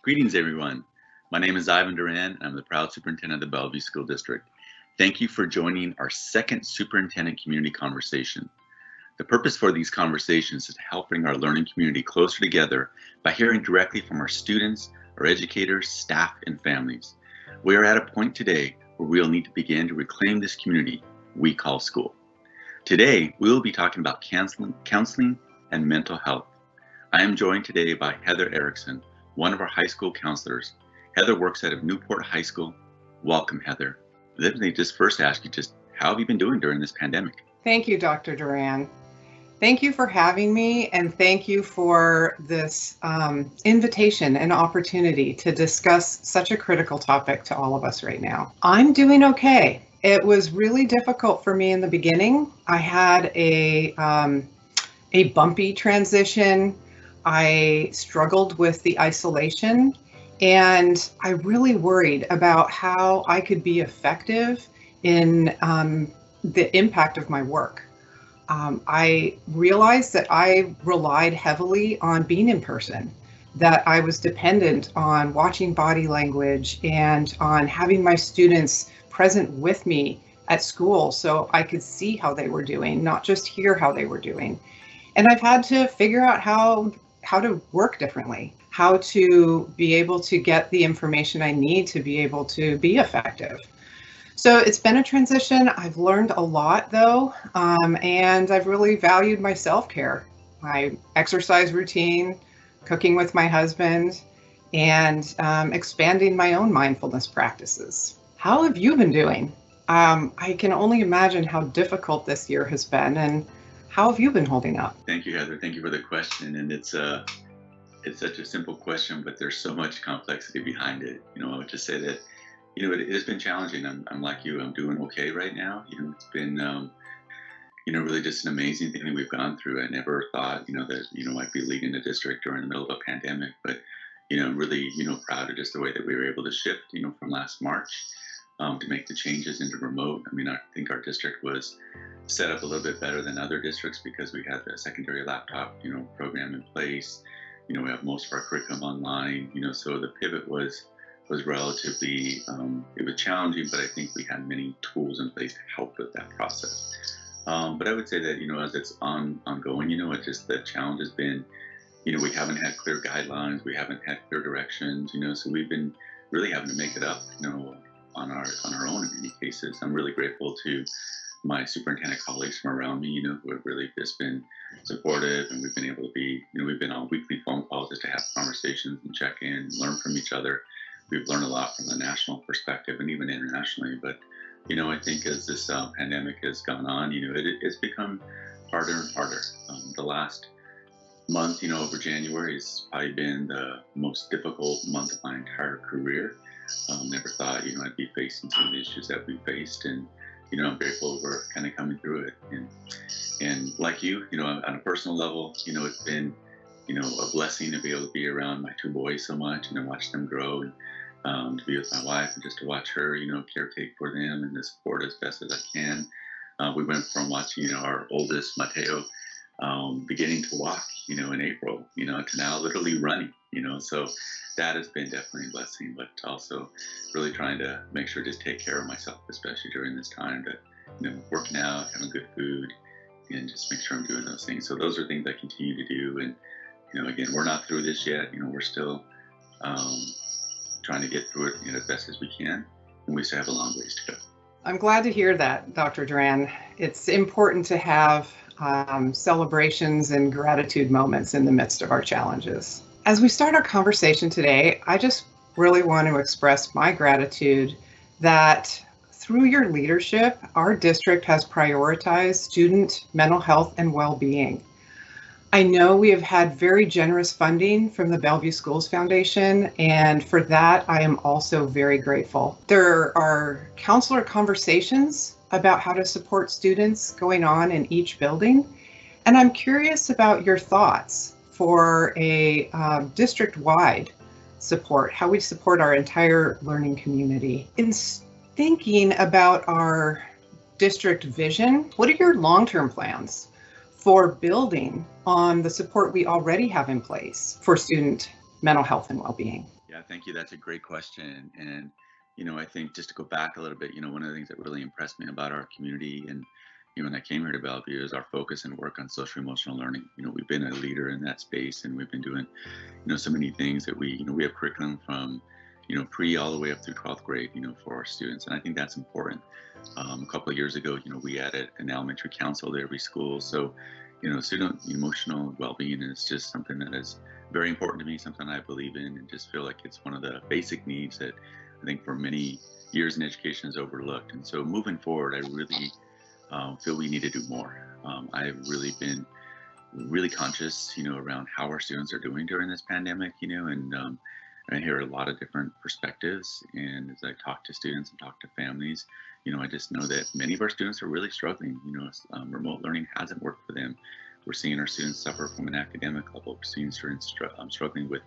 Greetings, everyone. My name is Ivan Duran, and I'm the proud superintendent of the Bellevue School District. Thank you for joining our second superintendent community conversation. The purpose for these conversations is to help bring our learning community closer together by hearing directly from our students, our educators, staff, and families. We are at a point today where we'll need to begin to reclaim this community we call school. Today, we will be talking about counseling and mental health. I am joined today by Heather Erickson, one of our high school counselors. Heather works at Newport High School. Welcome, Heather. Let me just first ask you, how have you been doing during this pandemic? Thank you, Dr. Duran. Thank you for having me, and thank you for this invitation and opportunity to discuss such a critical topic to all of us right now. I'm doing okay. It was really difficult for me in the beginning. I had a bumpy transition. I struggled with the isolation, and I really worried about how I could be effective in the impact of my work. I realized that I relied heavily on being in person, that I was dependent on watching body language and on having my students present with me at school so I could see how they were doing, not just hear how they were doing. And I've had to figure out how to work differently, how to be able to get the information I need to be able to be effective. So it's been a transition. I've learned a lot though, and I've really valued my self-care, my exercise routine, cooking with my husband, and expanding my own mindfulness practices. How have you been doing? I can only imagine how difficult this year has been, and how have you been holding up? Thank you, Heather. Thank you for the question. And it's such a simple question, but there's so much complexity behind it. I would just say that it has been challenging. I'm like you. I'm doing okay right now. It's been, really just an amazing thing that we've gone through. I never thought, that, I'd be leading a district during the middle of a pandemic. But, really, proud of just the way that we were able to shift, from last March to make the changes into remote. I think our district was set up a little bit better than other districts because we had the secondary laptop, program in place. We have most of our curriculum online. So the pivot was relatively, it was challenging, but I think we had many tools in place to help with that process. But I would say that, as it's ongoing, it's just the challenge has been, we haven't had clear guidelines, we haven't had clear directions, so we've been really having to make it up, on our own in many cases. I'm really grateful to my superintendent colleagues from around me, who have really just been supportive, and we've been able to be, we've been on weekly phone calls just to have conversations and check in and learn from each other. We've learned a lot from the national perspective and even internationally, but I think as this pandemic has gone on, it's become harder and harder. The last month, over January, has probably been the most difficult month of my entire career. Never thought, I'd be facing some of the issues that we faced, and I'm grateful we're kind of coming through it. And like you, on a personal level, it's been, a blessing to be able to be around my two boys so much and to watch them grow, and to be with my wife and just to watch her, caretake for them and to support as best as I can. We went from watching, our oldest, Mateo, beginning to walk, in April, to now literally running, so that has been definitely a blessing, but also really trying to make sure to just take care of myself, especially during this time, to, working out, having good food, and just make sure I'm doing those things. So those are things I continue to do. And, again, we're not through this yet. We're still trying to get through it as best as we can, and we still have a long ways to go. I'm glad to hear that, Dr. Duran. It's important to have celebrations and gratitude moments in the midst of our challenges. As we start our conversation today, I just really want to express my gratitude that through your leadership, our district has prioritized student mental health and well-being. I know we have had very generous funding from the Bellevue Schools Foundation, and for that, I am also very grateful. There are counselor conversations about how to support students going on in each building, and I'm curious about your thoughts for a district-wide support, how we support our entire learning community. In thinking about our district vision, what are your long-term plans for building on the support we already have in place for student mental health and well-being? Yeah, thank you. That's a great question. And, I think just to go back a little bit, one of the things that really impressed me about our community and, when I came here to Bellevue is our focus and work on social emotional learning. We've been a leader in that space and we've been doing, so many things that we have curriculum from, pre all the way up through 12th grade, for our students. And I think that's important. A couple of years ago, we added an elementary council to every school. So, student emotional well-being is just something that is very important to me, something I believe in, and just feel like it's one of the basic needs that I think for many years in education is overlooked. And so moving forward, I really feel we need to do more. I've really been really conscious, around how our students are doing during this pandemic, and I hear a lot of different perspectives. And as I talk to students and talk to families, I just know that many of our students are really struggling. Remote learning hasn't worked for them. We're seeing our students suffer from an academic level. We're seeing students struggling with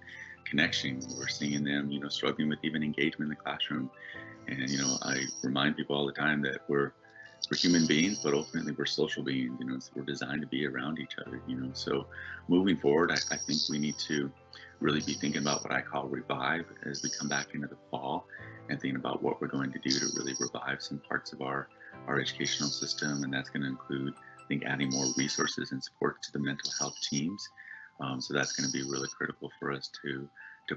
connection. We're seeing them, struggling with even engagement in the classroom. And I remind people all the time that we're human beings, but ultimately we're social beings. So we're designed to be around each other. So moving forward, I think we need to really be thinking about what I call revive as we come back into the fall, and thinking about what we're going to do to really revive some parts of our educational system. And that's going to include, I think, adding more resources and support to the mental health teams. So that's going to be really critical for us to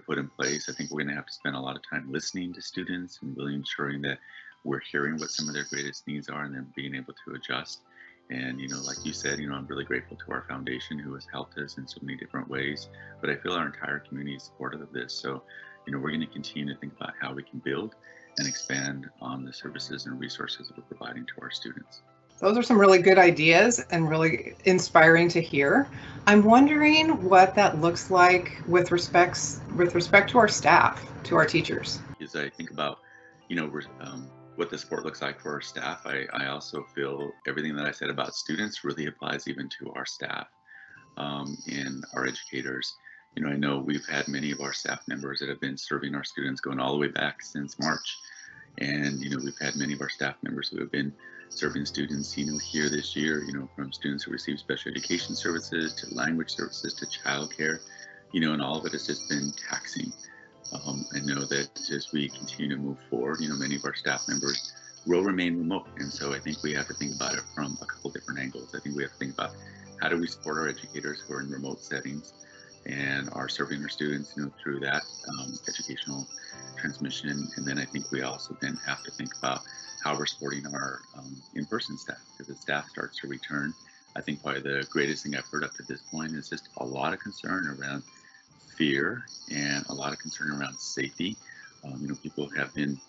put in place. I think we're going to have to spend a lot of time listening to students and really ensuring that we're hearing what some of their greatest needs are and then being able to adjust. And, like you said, I'm really grateful to our foundation who has helped us in so many different ways, but I feel our entire community is supportive of this. So, we're going to continue to think about how we can build and expand on the services and resources that we're providing to our students. Those are some really good ideas and really inspiring to hear. I'm wondering what that looks like with respect to our staff, to our teachers. As I think about, what the support looks like for our staff, I also feel everything that I said about students really applies even to our staff and our educators. I know we've had many of our staff members that have been serving our students going all the way back since March. And, we've had many of our staff members who have been serving students, here this year, from students who receive special education services to language services to childcare, and all of it has just been taxing. I know that as we continue to move forward, many of our staff members will remain remote. And so I think we have to think about it from a couple different angles. I think we have to think about how do we support our educators who are in remote settings and are serving our students, through that educational transmission. And then I think we also then have to think about how we're supporting our in-person staff. As the staff starts to return, I think probably the greatest thing I've heard up to this point is just a lot of concern around fear and a lot of concern around safety. People have been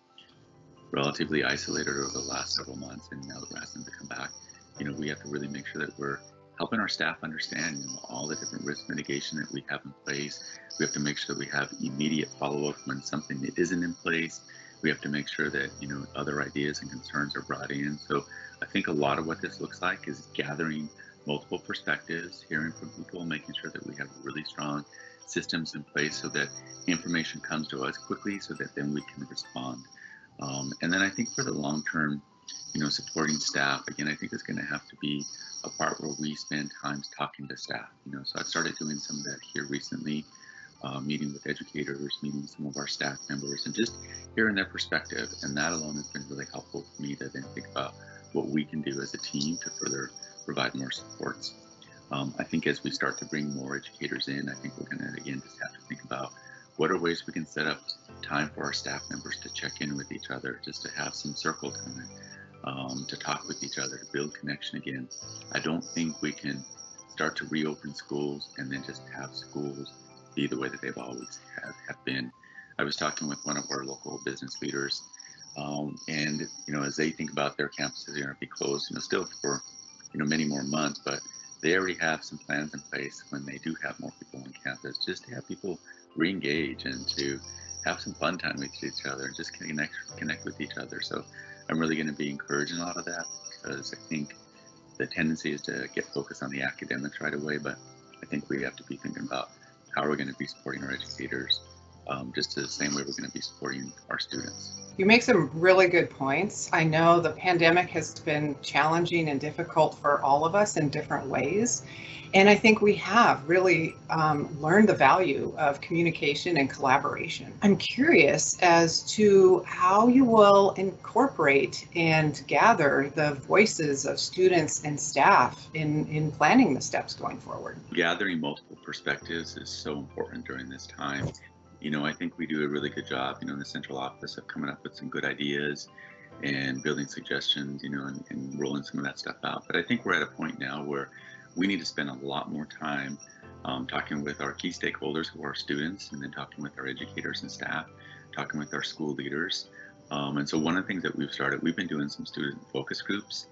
relatively isolated over the last several months, and now that we're asking them to come back, we have to really make sure that we're helping our staff understand, all the different risk mitigation that we have in place. We have to make sure that we have immediate follow-up when something isn't in place. We have to make sure that, other ideas and concerns are brought in. So I think a lot of what this looks like is gathering multiple perspectives, hearing from people, making sure that we have really strong systems in place so that information comes to us quickly so that then we can respond. And then I think for the long term, supporting staff, again, I think it's going to have to be a part where we spend time talking to staff. So I've started doing some of that here recently, meeting with educators, meeting with some of our staff members, and just hearing their perspective. And that alone has been really helpful for me to then think about what we can do as a team to further provide more supports. I think as we start to bring more educators in, I think we're going to, again, just have to think about what are ways we can set up time for our staff members to check in with each other, just to have some circle time, to talk with each other, to build connection again. I don't think we can start to reopen schools and then just have schools be the way that they've always have been. I was talking with one of our local business leaders, and as they think about their campuses are going to be closed, still for many more months, but they already have some plans in place when they do have more people on campus, just to have people re-engage and to have some fun time with each other and just connect with each other. So I'm really going to be encouraging a lot of that, because I think the tendency is to get focused on the academics right away, but I think we have to be thinking about how we're going to be supporting our educators, just the same way we're going to be supporting our students. You make some really good points. I know the pandemic has been challenging and difficult for all of us in different ways. And I think we have really learned the value of communication and collaboration. I'm curious as to how you will incorporate and gather the voices of students and staff in planning the steps going forward. Gathering multiple perspectives is so important during this time. I think we do a really good job, in the central office of coming up with some good ideas and building suggestions, and rolling some of that stuff out. But I think we're at a point now where we need to spend a lot more time talking with our key stakeholders who are students, and then talking with our educators and staff, talking with our school leaders. And so one of the things that we've been doing some student focus groups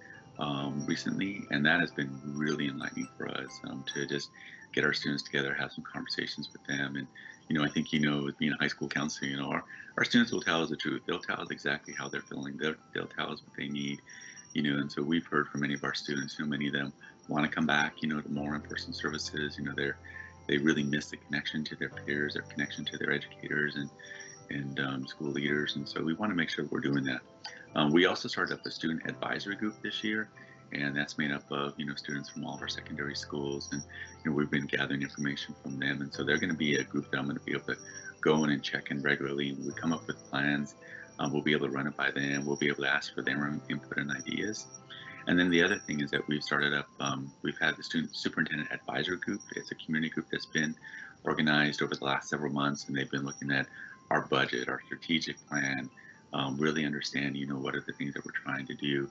recently, and that has been really enlightening for us to just get our students together, have some conversations with them. And I think with being a high school counselor, our students will tell us the truth. They'll tell us exactly how they're feeling. They'll tell us what they need. And so we've heard from many of our students. Many of them want to come back, to more in-person services. They really miss the connection to their peers, their connection to their educators and school leaders. And so we want to make sure we're doing that. We also started up a student advisory group this year, and that's made up of students from all of our secondary schools, and we've been gathering information from them. And so they're going to be a group that I'm going to be able to go in and check in regularly. When we come up with plans, we'll be able to run it by them. We'll be able to ask for their own input and ideas. And then the other thing is that we've started up, we've had the Student Superintendent Advisory Group. It's a community group that's been organized over the last several months, and they've been looking at our budget, our strategic plan, really understand, what are the things that we're trying to do.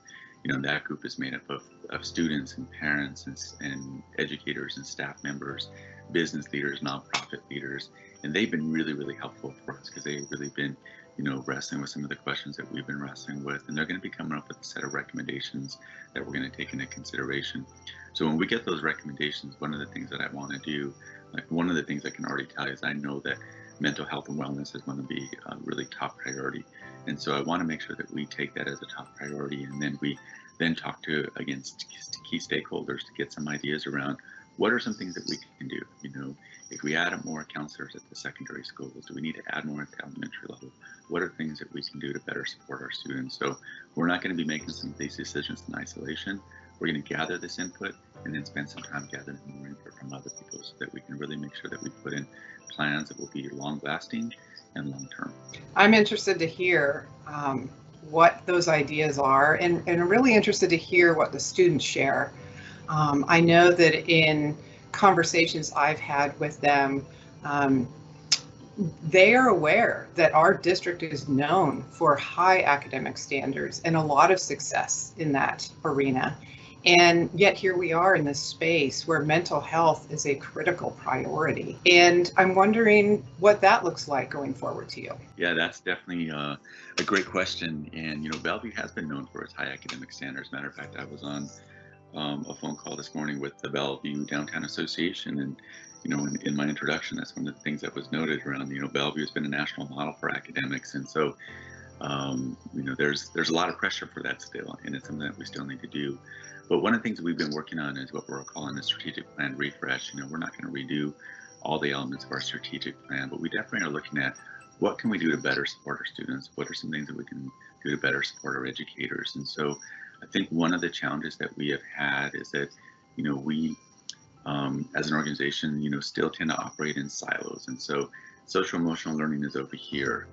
That group is made up of students and parents and educators and staff members, business leaders, nonprofit leaders, and they've been really, really helpful for us because they've really been, wrestling with some of the questions that we've been wrestling with, and they're going to be coming up with a set of recommendations that we're going to take into consideration. So when we get those recommendations, one of the things that I want to do, one of the things I can already tell you is I know that mental health and wellness is going to be a really top priority. And so I want to make sure that we take that as a top priority, and then we talk to, again, key stakeholders to get some ideas around what are some things that we can do. If we add more counselors at the secondary schools, do we need to add more at the elementary level? What are things that we can do to better support our students? So we're not going to be making some of these decisions in isolation. We're going to gather this input and then spend some time gathering more input from other people so that we can really make sure that we put in plans that will be long lasting and long term. I'm interested to hear what those ideas are, and I'm really interested to hear what the students share. I know that in conversations I've had with them, they are aware that our district is known for high academic standards and a lot of success in that arena. And yet here we are in this space where mental health is a critical priority. And I'm wondering what that looks like going forward to you. Yeah, that's definitely a great question. And, Bellevue has been known for its high academic standards. Matter of fact, I was on a phone call this morning with the Bellevue Downtown Association. And, in my introduction, that's one of the things that was noted around, Bellevue has been a national model for academics. And so, there's a lot of pressure for that still, and it's something that we still need to do. But one of the things that we've been working on is what we're calling a strategic plan refresh. We're not going to redo all the elements of our strategic plan, but we definitely are looking at what can we do to better support our students? What are some things that we can do to better support our educators? And so I think one of the challenges that we have had is that, we, as an organization, still tend to operate in silos. And so social emotional learning is over here.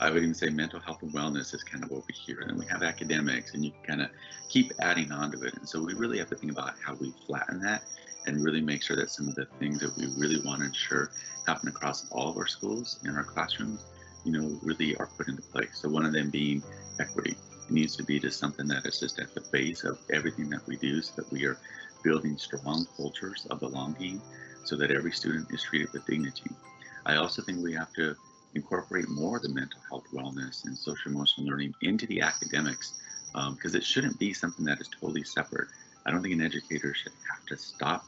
I would even say mental health and wellness is kind of over here. And then we have academics, and you can kind of keep adding on to it. And so we really have to think about how we flatten that and really make sure that some of the things that we really want to ensure happen across all of our schools and our classrooms, really are put into place. So one of them being equity. It needs to be just something that is just at the base of everything that we do, so that we are building strong cultures of belonging so that every student is treated with dignity. I also think we have to incorporate more of the mental health, wellness, and social emotional learning into the academics, because it shouldn't be something that is totally separate. I don't think an educator should have to stop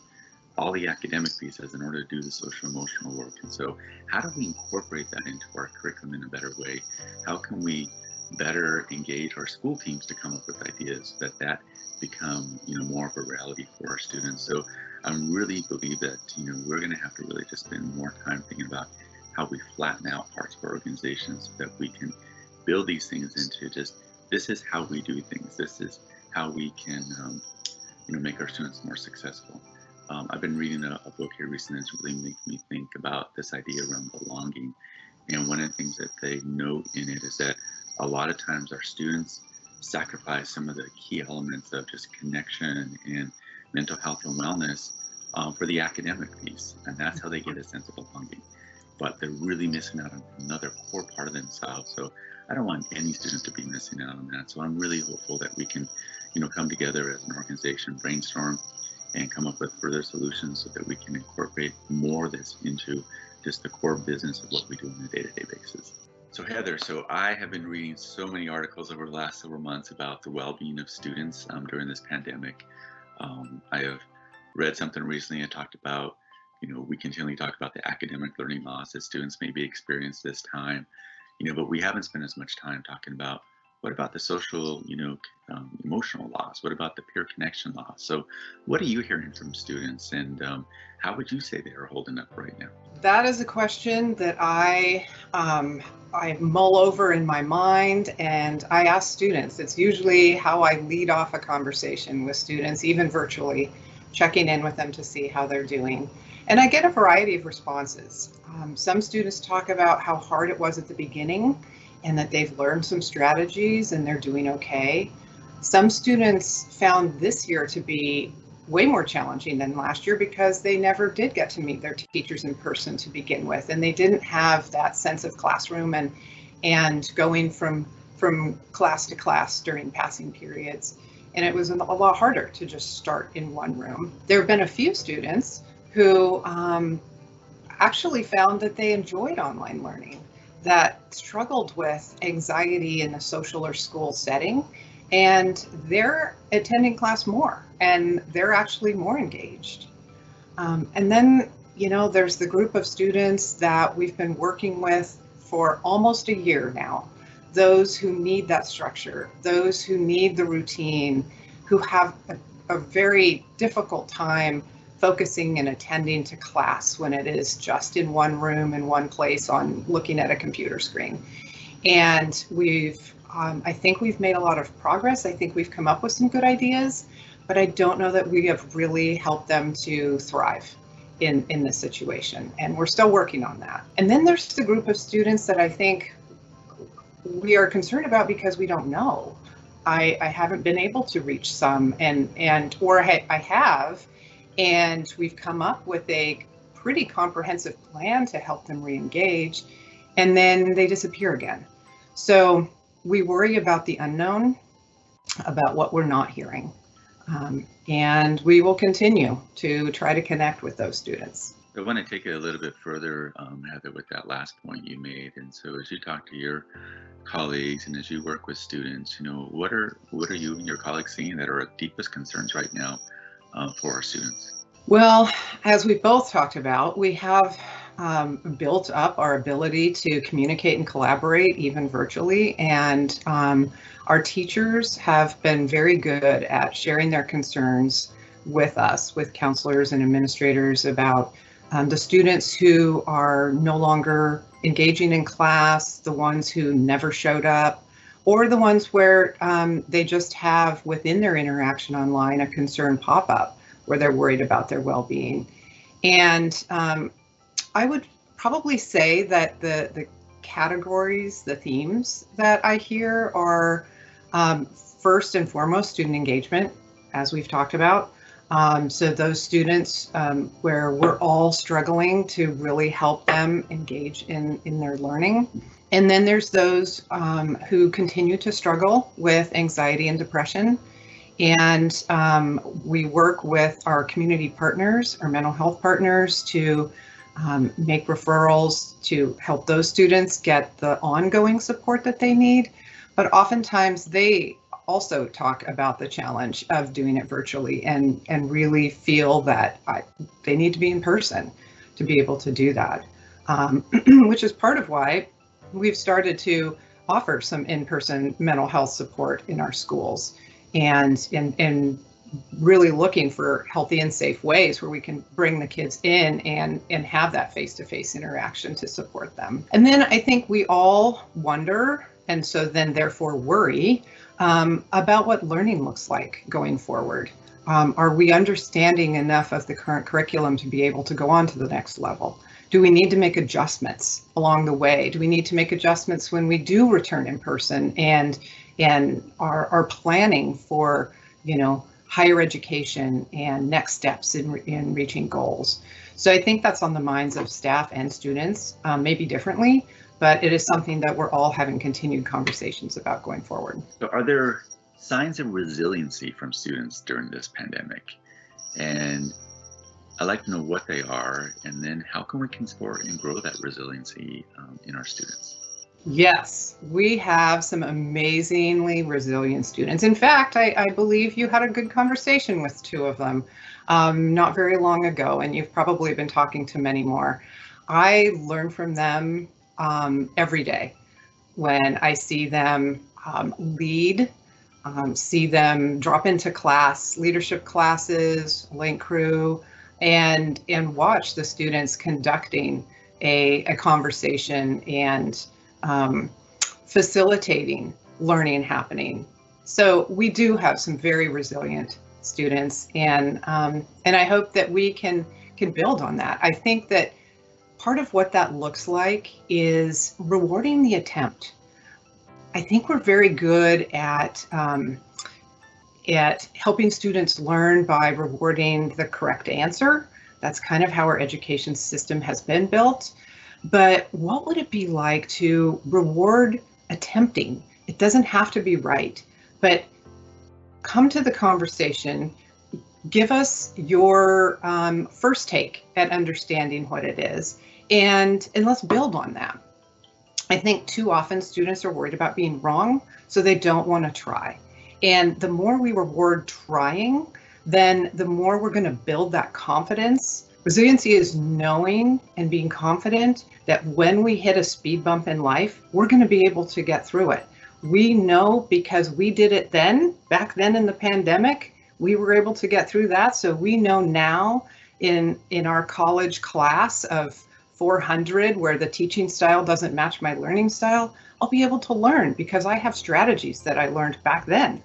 all the academic pieces in order to do the social emotional work. And so how do we incorporate that into our curriculum in a better way? How can we better engage our school teams to come up with ideas that become more of a reality for our students? So I really believe that we're going to have to really just spend more time thinking about how we flatten out parts of our organizations so that we can build these things into just, this is how we do things. This is how we can, make our students more successful. I've been reading a book here recently that's really making me think about this idea around belonging. And one of the things that they note in it is that a lot of times our students sacrifice some of the key elements of just connection and mental health and wellness for the academic piece. And that's how they get a sense of belonging. But they're really missing out on another core part of themselves. So I don't want any student to be missing out on that. So I'm really hopeful that we can, come together as an organization, brainstorm, and come up with further solutions so that we can incorporate more of this into just the core business of what we do on a day-to-day basis. So Heather, I have been reading so many articles over the last several months about the well-being of students during this pandemic. I have read something recently and talked about, we continually talk about the academic learning loss that students maybe experience this time, but we haven't spent as much time talking about what about the social, emotional loss? What about the peer connection loss? So what are you hearing from students, and how would you say they are holding up right now? That is a question that I mull over in my mind, and I ask students. It's usually how I lead off a conversation with students, even virtually, checking in with them to see how they're doing. And I get a variety of responses. Some students talk about how hard it was at the beginning and that they've learned some strategies and they're doing okay. Some students found this year to be way more challenging than last year because they never did get to meet their teachers in person to begin with, and they didn't have that sense of classroom and going from class to class during passing periods. And it was a lot harder to just start in one room. There have been a few students who actually found that they enjoyed online learning, that struggled with anxiety in a social or school setting, and they're attending class more and they're actually more engaged. And then, there's the group of students that we've been working with for almost a year now, those who need that structure, those who need the routine, who have a very difficult time focusing and attending to class when it is just in one room in one place on looking at a computer screen. And I think we've made a lot of progress. I think we've come up with some good ideas, but I don't know that we have really helped them to thrive in this situation. And we're still working on that. And then there's the group of students that I think we are concerned about because we don't know. I haven't been able to reach some, or I have, and we've come up with a pretty comprehensive plan to help them re-engage, and then they disappear again. So we worry about the unknown, about what we're not hearing, and we will continue to try to connect with those students. I want to take it a little bit further, Heather, with that last point you made. And so as you talk to your colleagues and as you work with students, what are you and your colleagues seeing that are our deepest concerns right now for our students? Well, as we both talked about, we have built up our ability to communicate and collaborate even virtually, and our teachers have been very good at sharing their concerns with us, with counselors and administrators, about the students who are no longer engaging in class, the ones who never showed up, or the ones where they just have within their interaction online a concern pop up where they're worried about their well-being. And I would probably say that the categories, the themes that I hear are first and foremost student engagement, as we've talked about. So those students where we're all struggling to really help them engage in their learning. And then there's those who continue to struggle with anxiety and depression. And we work with our community partners, our mental health partners, to make referrals to help those students get the ongoing support that they need. But oftentimes they also talk about the challenge of doing it virtually and really feel that they need to be in person to be able to do that, which is part of why we've started to offer some in-person mental health support in our schools, and really looking for healthy and safe ways where we can bring the kids in and have that face-to-face interaction to support them. And then I think we all wonder and so then therefore worry about what learning looks like going forward. Are we understanding enough of the current curriculum to be able to go on to the next level? Do we need to make adjustments along the way? Do we need to make adjustments when we do return in person and are planning for, higher education and next steps in reaching goals? So I think that's on the minds of staff and students, maybe differently, but it is something that we're all having continued conversations about going forward. So are there signs of resiliency from students during this pandemic? And I'd like to know what they are, and then how can we support and grow that resiliency in our students? Yes, we have some amazingly resilient students. In fact, I believe you had a good conversation with two of them not very long ago, and you've probably been talking to many more. I learn from them every day when I see them lead, see them drop into class, leadership classes, link crew, and watch the students conducting a conversation and facilitating learning happening. So we do have some very resilient students, and I hope that we can build on that. I think that part of what that looks like is rewarding the attempt. I think we're very good at helping students learn by rewarding the correct answer. That's kind of how our education system has been built. But what would it be like to reward attempting? It doesn't have to be right, but come to the conversation, give us your first take at understanding what it is, and let's build on that. I think too often students are worried about being wrong, so they don't want to try. And the more we reward trying, then the more we're going to build that confidence. Resiliency is knowing and being confident that when we hit a speed bump in life, we're going to be able to get through it. We know because we did it back then in the pandemic, we were able to get through that. So we know now in our college class of 400, where the teaching style doesn't match my learning style, I'll be able to learn because I have strategies that I learned back then.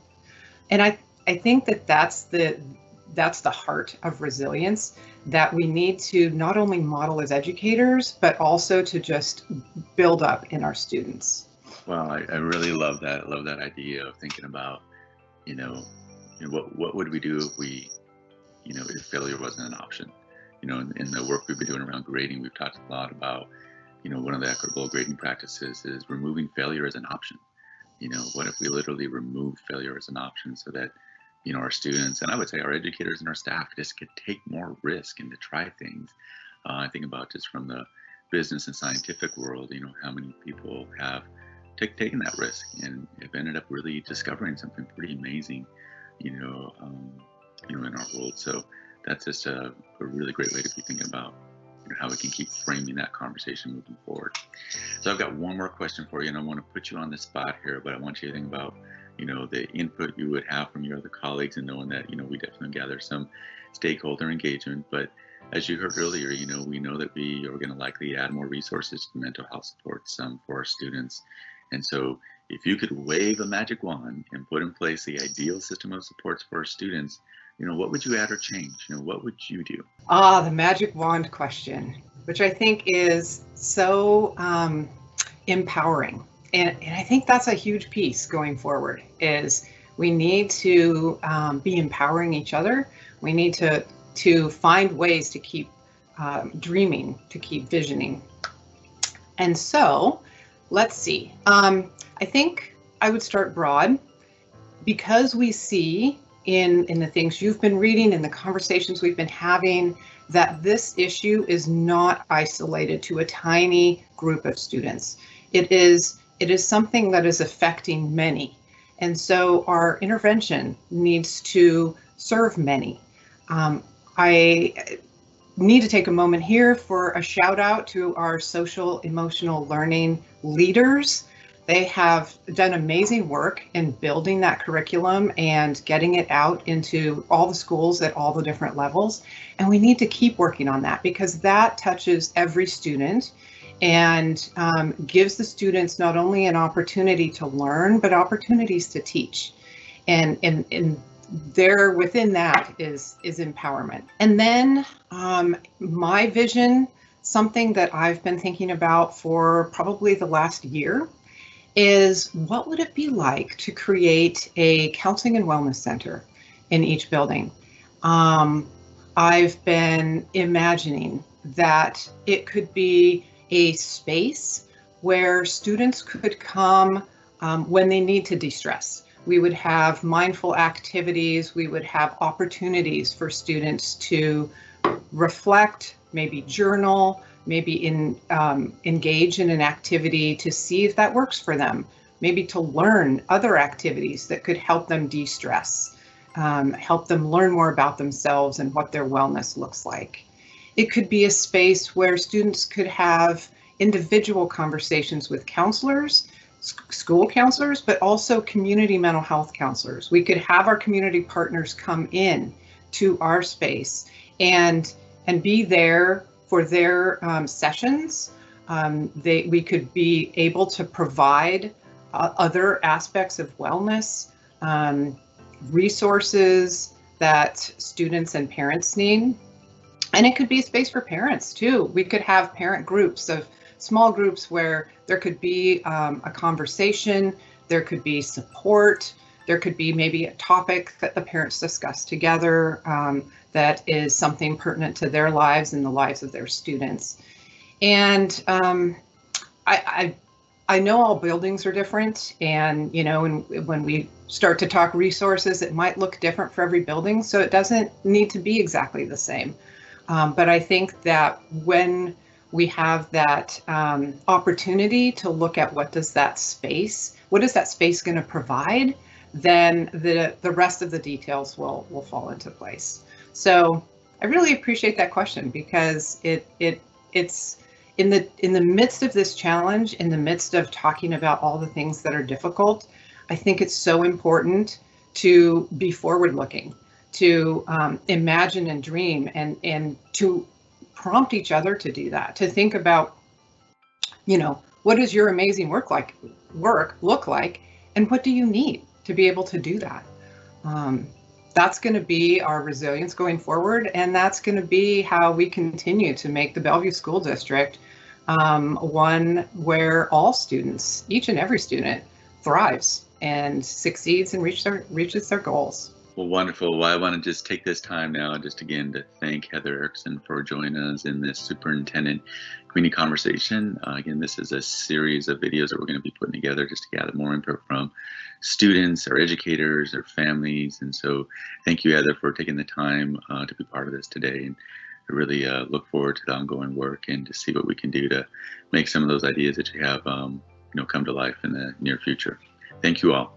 And I think that that's the heart of resilience that we need to not only model as educators, but also to just build up in our students. Well, I really love that. I love that idea of thinking about, what would we do if we, if failure wasn't an option? In the work we've been doing around grading, we've talked a lot about, one of the equitable grading practices is removing failure as an option. What if we literally remove failure as an option so that, our students, and I would say our educators and our staff, just could take more risk and to try things. I think about just from the business and scientific world, how many people have taken that risk and have ended up really discovering something pretty amazing, in our world. So that's just a really great way to be thinking about how we can keep framing that conversation moving forward. So I've got one more question for you, and I want to put you on the spot here, but I want you to think about the input you would have from your other colleagues, and knowing that we definitely gather some stakeholder engagement. But as you heard earlier, we know that we are going to likely add more resources to mental health supports for our students. And so if you could wave a magic wand and put in place the ideal system of supports for our students, what would you add or change? What would you do? The magic wand question, which I think is so empowering. And I think that's a huge piece going forward, is we need to be empowering each other. We need to find ways to keep dreaming, to keep visioning. And so let's see. I think I would start broad, because we see in the things you've been reading, in the conversations we've been having, that this issue is not isolated to a tiny group of students. It is something that is affecting many. And so our intervention needs to serve many. I need to take a moment here for a shout out to our social emotional learning leaders. They have done amazing work in building that curriculum and getting it out into all the schools at all the different levels. And we need to keep working on that, because that touches every student. and gives the students not only an opportunity to learn, but opportunities to teach. And there within that is empowerment. And then my vision, something that I've been thinking about for probably the last year, is what would it be like to create a counseling and wellness center in each building? I've been imagining that it could be a space where students could come when they need to de-stress. We would have mindful activities, we would have opportunities for students to reflect, maybe journal, maybe engage in an activity to see if that works for them, maybe to learn other activities that could help them de-stress, help them learn more about themselves and what their wellness looks like. It could be a space where students could have individual conversations with counselors, school counselors, but also community mental health counselors. We could have our community partners come in to our space and be there for their sessions. We could be able to provide other aspects of wellness, resources that students and parents need. And it could be a space for parents too. We could have parent groups of small groups where there could be a conversation, there could be support, there could be maybe a topic that the parents discuss together that is something pertinent to their lives and the lives of their students. And I know all buildings are different, and when we start to talk resources, it might look different for every building, so it doesn't need to be exactly the same. But I think that when we have that opportunity to look at what is that space going to provide, then the rest of the details will fall into place. So I really appreciate that question, because it's in the midst of this challenge, in the midst of talking about all the things that are difficult, I think it's so important to be forward-looking, to imagine and dream, and to prompt each other to do that, to think about, what does your amazing work look like, and what do you need to be able to do that? That's going to be our resilience going forward, and that's going to be how we continue to make the Bellevue School District one where all students, each and every student, thrives and succeeds and reaches their goals. Well, wonderful. Well, I want to just take this time now just again to thank Heather Erickson for joining us in this superintendent community conversation. Again, this is a series of videos that we're going to be putting together just to gather more input from students, our educators, their families. And so thank you, Heather, for taking the time to be part of this today. And I really look forward to the ongoing work and to see what we can do to make some of those ideas that you have come to life in the near future. Thank you all.